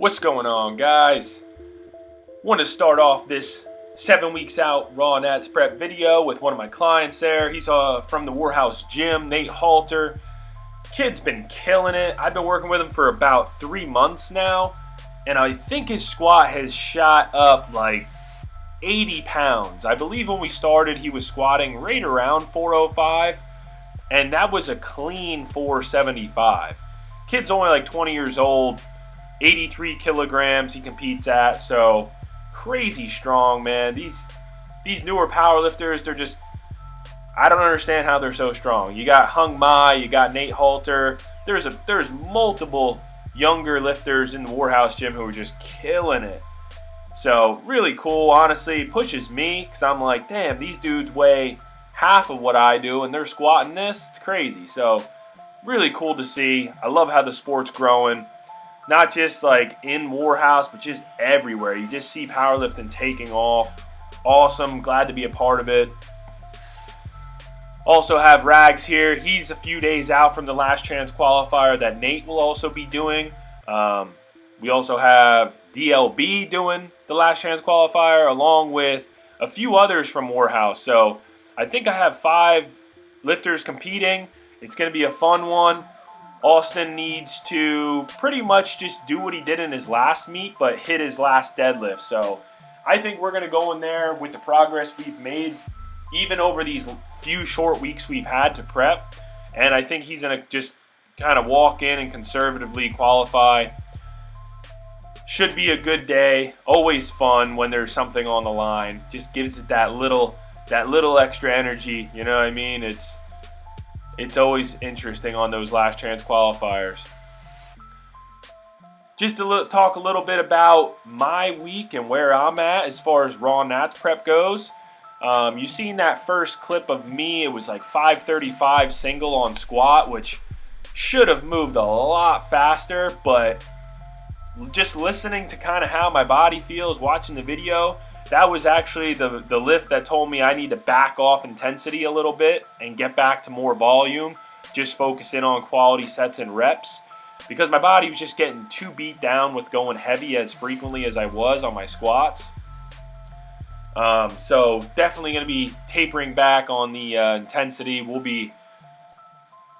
What's going on, guys? Want to start off this 7 weeks out raw nats prep video with one of my clients there. He's from the Warhouse gym, Nate Halter. Kid's been killing it. I've been working with him for about 3 months now, and I think his squat has shot up like 80 pounds. I believe when we started he was squatting right around 405, and that was a clean 475. Kid's only like 20 years old, 83 kilograms he competes at, so crazy strong, man. These newer powerlifters, they're just, I don't understand how they're so strong. You got Hung Ma, you got Nate Halter. There's multiple younger lifters in the Warhouse gym who are just killing it. So really cool, honestly. It pushes me because I'm like, damn, these dudes weigh half of what I do and they're squatting this. It's crazy. So really cool to see. I love how the sport's growing. Not just like in Warhouse, but just everywhere. You just see powerlifting taking off. Awesome. Glad to be a part of it. Also have Rags here. He's a few days out from the last chance qualifier that Nate will also be doing. We also have DLB doing the last chance qualifier along with a few others from Warhouse. So I think I have 5 lifters competing. It's going to be a fun one. Austin needs to pretty much just do what he did in his last meet, but hit his last deadlift. So I think we're going to go in there with the progress we've made, even over these few short weeks we've had to prep. And I think he's going to just kind of walk in and conservatively qualify. Should be a good day. Always fun when there's something on the line. Just gives it that little extra energy. You know what I mean? It's always interesting on those last chance qualifiers. Just to talk a little bit about my week and where I'm at as far as raw nats prep goes. You seen that first clip of me, it was like 535 single on squat, which should have moved a lot faster, but just listening to kind of how my body feels, watching the video, that was actually the lift that told me I need to back off intensity a little bit and get back to more volume, just focus in on quality sets and reps, because my body was just getting too beat down with going heavy as frequently as I was on my squats. So definitely going to be tapering back on the intensity. We'll be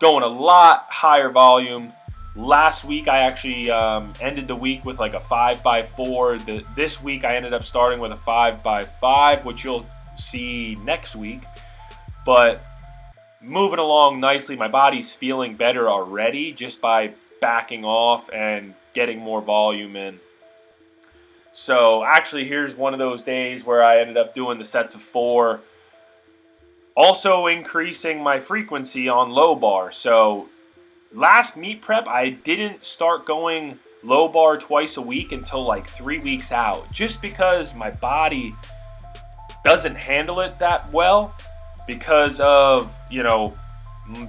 going a lot higher volume. Last week I actually ended the week with like a 5x4. This week I ended up starting with a 5x5, which you'll see next week. But moving along nicely. My body's feeling better already just by backing off and getting more volume in. So actually here's one of those days where I ended up doing the sets of 4. Also increasing my frequency on low bar. So last meet prep, I didn't start going low bar twice a week until like 3 weeks out, just because my body doesn't handle it that well because of, you know,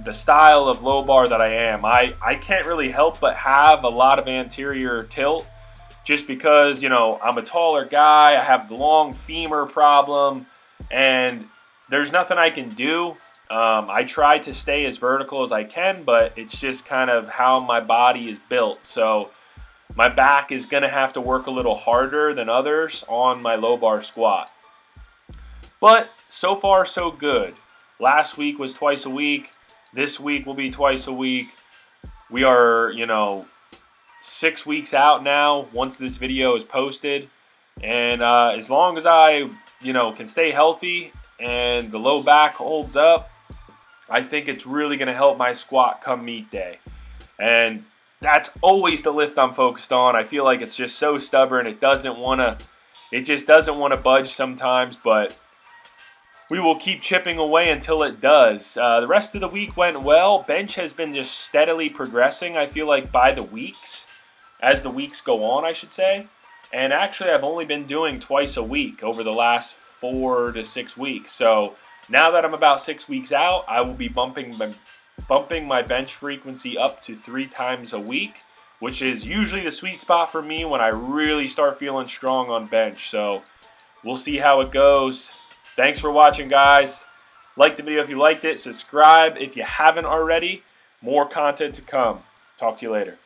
the style of low bar that I am. I can't really help but have a lot of anterior tilt just because, you know, I'm a taller guy, I have the long femur problem, and there's nothing I can do. I try to stay as vertical as I can, but it's just kind of how my body is built. So my back is going to have to work a little harder than others on my low bar squat. But so far so good. Last week was twice a week. This week will be twice a week. We are, you know, 6 weeks out now once this video is posted. And as long as I, you know, can stay healthy and the low back holds up, I think it's really going to help my squat come meet day. And that's always the lift I'm focused on. I feel like it's just so stubborn. It just doesn't want to budge sometimes, but we will keep chipping away until it does. The rest of the week went well. Bench has been just steadily progressing, I feel like, by the weeks, as the weeks go on, I should say. And actually, I've only been doing twice a week over the last 4 to 6 weeks. So now that I'm about 6 weeks out, I will be bumping my bench frequency up to 3 times a week, which is usually the sweet spot for me when I really start feeling strong on bench. So we'll see how it goes. Thanks for watching, guys. Like the video if you liked it. Subscribe if you haven't already. More content to come. Talk to you later.